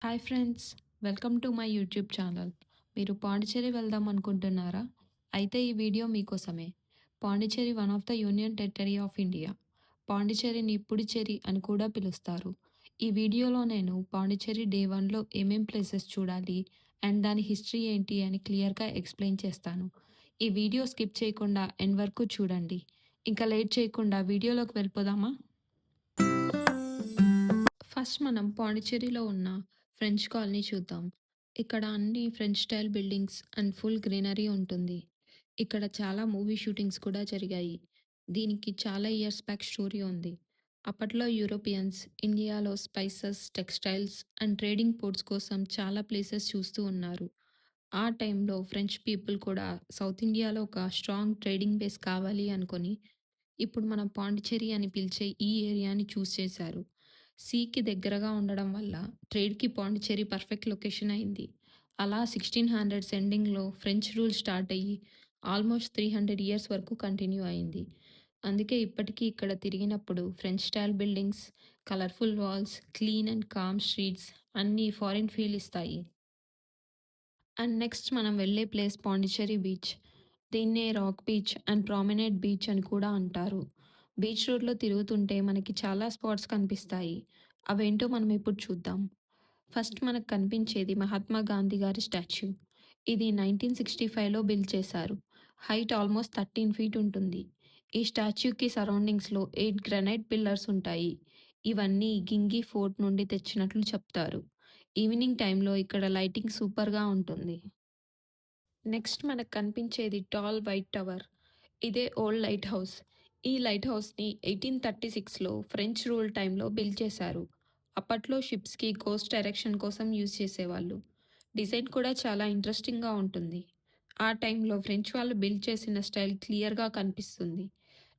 Hi friends, welcome to my YouTube channel. మీరు పాండిచ్చేరి వెళ్దాం అనుకుంటున్నారా? అయితే ఈ వీడియో మీకోసమే. Pondicherry one of the union territory of India. పాండిచ్చేరిని పుడుచ్చేరి అని కూడా పిలుస్తారు. ఈ వీడియోలో నేను పాండిచ్చేరి డే 1లో ఏమేం ప్లేసెస్ చూడాలి అండ్ దాని హిస్టరీ ఏంటి అని క్లియర్‌గా ఎక్స్‌ప్లెయిన్ చేస్తాను. ఈ వీడియో స్కిప్ చేయకుండా ఎండ్ వరకు చూడండి. ఇంకా లేట్ చేయకుండా వీడియోలోకి వెళ్ళిపోదామా? ఫస్ట్ మనం పాండిచ్చేరిలో ఉన్న ఫ్రెంచ్ కాలనీ చూద్దాం. ఇక్కడ అన్ని French style buildings and full greenery ఉంటుంది. ఇక్కడ చాలా మూవీ షూటింగ్స్ కూడా జరిగాయి. దీనికి చాలా ఇయర్స్ బ్యాక్ స్టోరీ ఉంది. అప్పట్లో యూరోపియన్స్ ఇండియాలో spices, textiles and trading ports కోసం చాలా ప్లేసెస్ చూస్తూ ఉన్నారు. ఆ టైంలో ఫ్రెంచ్ పీపుల్ కూడా సౌత్ ఇండియాలో ఒక స్ట్రాంగ్ ట్రేడింగ్ బేస్ కావాలి అనుకొని ఇప్పుడు మనం పాండిచ్చేరి అని పిలిచే ఈ ఏరియాని చూస్ చేశారు. సీకి దగ్గరగా ఉండడం వల్ల ట్రేడ్‌కి పాండిచ్చేరి పర్ఫెక్ట్ లొకేషన్ అయింది. అలా 1600s ఎండింగ్‌లో ఫ్రెంచ్ రూల్ స్టార్ట్ అయ్యి ఆల్మోస్ట్ 300 ఇయర్స్ వరకు కంటిన్యూ అయింది. అందుకే ఇప్పటికీ ఇక్కడ తిరిగినప్పుడు French style buildings, colourful walls, clean and calm streets అన్నీ ఫారిన్ ఫీల్ ఇస్తాయి. అండ్ నెక్స్ట్ మనం వెళ్ళే ప్లేస్ పాండిచ్చేరి బీచ్. దీన్నే rock beach and promenade beach అని కూడా అంటారు. బీచ్ రోడ్లో తిరుగుతుంటే మనకి చాలా స్పాట్స్ కనిపిస్తాయి. అవేంటో మనం ఇప్పుడు చూద్దాం. ఫస్ట్ మనకు కనిపించేది మహాత్మా గాంధీ గారి స్టాచ్యూ. ఇది 1965లో బిల్డ్ చేశారు. హైట్ ఆల్మోస్ట్ 13 ఫీట్ ఉంటుంది. ఈ స్టాచ్యూకి సరౌండింగ్స్లో 8 గ్రనైట్ పిల్లర్స్ ఉంటాయి. ఇవన్నీ గింగి ఫోర్ట్ నుండి తెచ్చినట్లు చెప్తారు. ఈవినింగ్ టైంలో ఇక్కడ లైటింగ్ సూపర్‌గా ఉంటుంది. నెక్స్ట్ మనకు కనిపించేది టాల్ వైట్ టవర్. ఇదే ఓల్డ్ లైట్ హౌస్. ఈ లైట్ హౌస్‌ని 1836లో ఫ్రెంచ్ రూల్ టైంలో బిల్డ్ చేశారు. అప్పట్లో షిప్స్‌కి కోస్ట్ డైరెక్షన్ కోసం యూజ్ చేసేవాళ్ళు. డిజైన్ కూడా చాలా ఇంట్రెస్టింగ్‌గా ఉంటుంది. ఆ టైంలో ఫ్రెంచ్ వాళ్ళు బిల్డ్ చేసిన స్టైల్ క్లియర్‌గా కనిపిస్తుంది.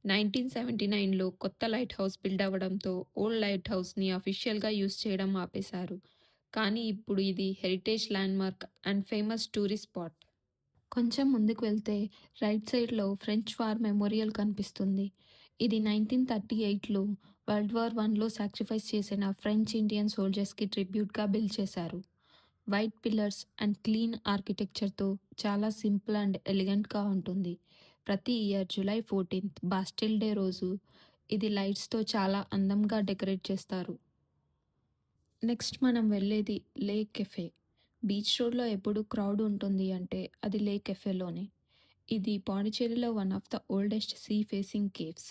1979లో కొత్త లైట్ హౌస్ బిల్డ్ అవ్వడంతో ఓల్డ్ లైట్ హౌస్‌ని అఫీషియల్‌గా యూజ్ చేయడం ఆపేశారు. కానీ ఇప్పుడు ఇది heritage landmark and famous tourist spot. కొంచెం ముందుకు వెళ్తే రైట్ సైడ్‌లో ఫ్రెంచ్ వార్ మెమోరియల్ కనిపిస్తుంది. ఇది 1938లో వరల్డ్ వార్ 1లో సాక్రిఫైస్ చేసిన ఫ్రెంచ్ ఇండియన్ సోల్జర్స్‌కి ట్రిబ్యూట్‌గా బిల్డ్ చేశారు. వైట్ పిల్లర్స్ అండ్ క్లీన్ ఆర్కిటెక్చర్‌తో చాలా సింపుల్ అండ్ ఎలిగెంట్‌గా ఉంటుంది. ప్రతి ఇయర్ జూలై 14థ్ బాస్టిల్ డే రోజు ఇది లైట్స్‌తో చాలా అందంగా డెకరేట్ చేస్తారు. నెక్స్ట్ మనం వెళ్ళేది లేక్ కెఫే. బీచ్ రోడ్‌లో ఎప్పుడు క్రౌడ్ ఉంటుంది అంటే అది లేక్ కెఫేలోనే. ఇది పాండిచ్చేరిలో one of the oldest sea facing caves.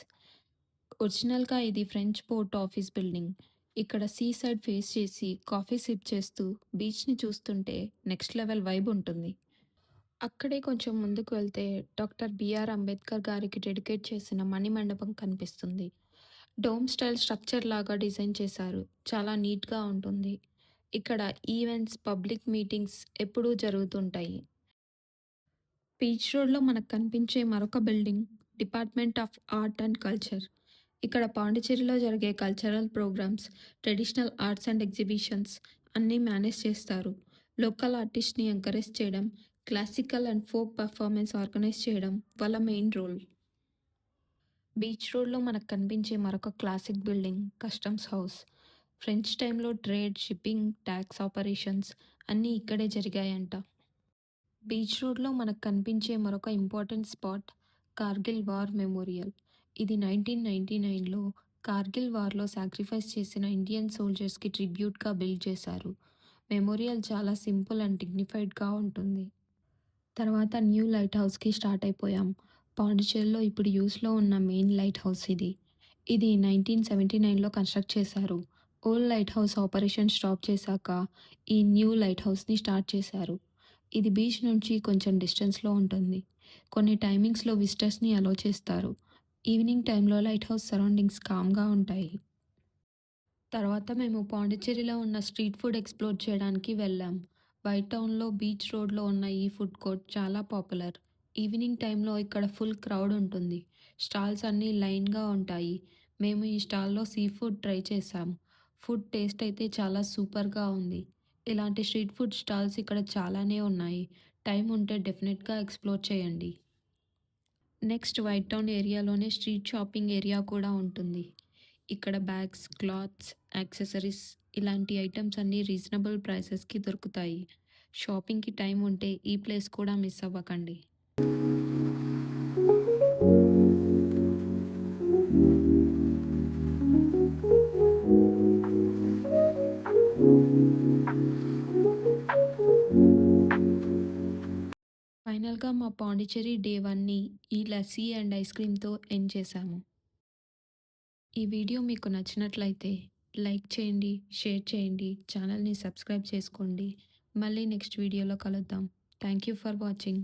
ఒరిజినల్‌గా ఇది ఫ్రెంచ్ పోర్ట్ ఆఫీస్ బిల్డింగ్. ఇక్కడ సీ సైడ్ ఫేస్ చేసి కాఫీ సిప్ చేస్తూ బీచ్‌ని చూస్తుంటే నెక్స్ట్ లెవెల్ వైబ్ ఉంటుంది. అక్కడే కొంచెం ముందుకు వెళ్తే డాక్టర్ బిఆర్ అంబేద్కర్ గారికి డెడికేట్ చేసిన మణిమండపం కనిపిస్తుంది. డోమ్ స్టైల్ స్ట్రక్చర్ లాగా డిజైన్ చేశారు. చాలా నీట్‌గా ఉంటుంది. ఇక్కడ ఈవెంట్స్, పబ్లిక్ మీటింగ్స్ ఎప్పుడూ జరుగుతుంటాయి. బీచ్ రోడ్‌లో మనకు కనిపించే మరొక building department of art and culture. ఇక్కడ పాండిచ్చేరిలో జరిగే cultural programmes, traditional arts and exhibitions అన్నీ మేనేజ్ చేస్తారు. లోకల్ ఆర్టిస్ట్‌ని ఎంకరేజ్ చేయడం, classical and folk performance organise చేయడం వాళ్ళ మెయిన్ రోల్. బీచ్ రోడ్‌లో మనకు కనిపించే మరొక classic building customs house. French టైంలో ట్రేడ్, షిప్పింగ్, టాక్స్ ఆపరేషన్స్ అన్నీ ఇక్కడే జరిగాయంట. బీచ్ రోడ్‌లో మనకు కనిపించే మరొక important spot Kargil war memorial. ఇది 1999లో కార్గిల్ వార్‌లో సాక్రిఫైస్ చేసిన ఇండియన్ సోల్జర్స్‌కి ట్రిబ్యూట్‌గా బిల్డ్ చేశారు. మెమోరియల్ చాలా సింపుల్ అండ్ డిగ్నిఫైడ్‌గా ఉంటుంది. తర్వాత న్యూ లైట్ హౌస్‌కి స్టార్ట్ అయిపోయాం. పాండిచ్చేరిలో ఇప్పుడు యూస్‌లో ఉన్న మెయిన్ లైట్ హౌస్ ఇది. ఇది 1979లో కన్‌స్ట్రక్ట్ చేశారు. Old light house operation stop చేశాక ఈ న్యూ లైట్ హౌస్‌ని స్టార్ట్ చేశారు. ఇది బీచ్ నుంచి కొంచెం డిస్టెన్స్‌లో ఉంటుంది. కొన్ని టైమింగ్స్‌లో విజిటర్స్‌ని అలో చేస్తారు. ఈవినింగ్ టైంలో లైట్ హౌస్ సరౌండింగ్స్ కామ్‌గా ఉంటాయి. తర్వాత మేము పాండిచ్చేరిలో ఉన్న స్ట్రీట్ ఫుడ్ ఎక్స్‌ప్లోర్ చేయడానికి వెళ్ళాం. వైట్ టౌన్‌లో బీచ్ రోడ్‌లో ఉన్న ఈ ఫుడ్ కోర్ట్ చాలా పాపులర్. ఈవినింగ్ టైంలో ఇక్కడ ఫుల్ క్రౌడ్ ఉంటుంది. స్టాల్స్ అన్నీ లైన్‌గా ఉంటాయి. మేము ఈ స్టాల్‌లో సీ ఫుడ్ ట్రై చేశాం. ఫుడ్ టేస్ట్ అయితే చాలా సూపర్‌గా ఉంది. ఇలాంటి స్ట్రీట్ ఫుడ్ స్టాల్స్ ఇక్కడ చాలానే ఉన్నాయి. టైం ఉంటే డెఫినెట్‌గా ఎక్స్‌ప్లోర్ చేయండి. నెక్స్ట్ వైట్ టౌన్ ఏరియాలోనే స్ట్రీట్ షాపింగ్ ఏరియా కూడా ఉంటుంది. ఇక్కడ బ్యాగ్స్, క్లాత్స్, యాక్సెసరీస్ ఇలాంటి ఐటెమ్స్ అన్నీ రీజనబుల్ ప్రైసెస్‌కి దొరుకుతాయి. షాపింగ్‌కి టైం ఉంటే ఈ ప్లేస్ కూడా మిస్ అవ్వకండి. ఫైనల్‌గా మా పాండిచ్చేరి డే 1ని ఈ లస్సీ అండ్ ఐస్ క్రీమ్‌తో ఎండ్ చేశాము. ఈ వీడియో మీకు నచ్చినట్లయితే లైక్ చేయండి, షేర్ చేయండి, ఛానల్‌ని సబ్స్క్రైబ్ చేసుకోండి. మళ్ళీ నెక్స్ట్ వీడియోలో కలుద్దాం. Thank you for watching.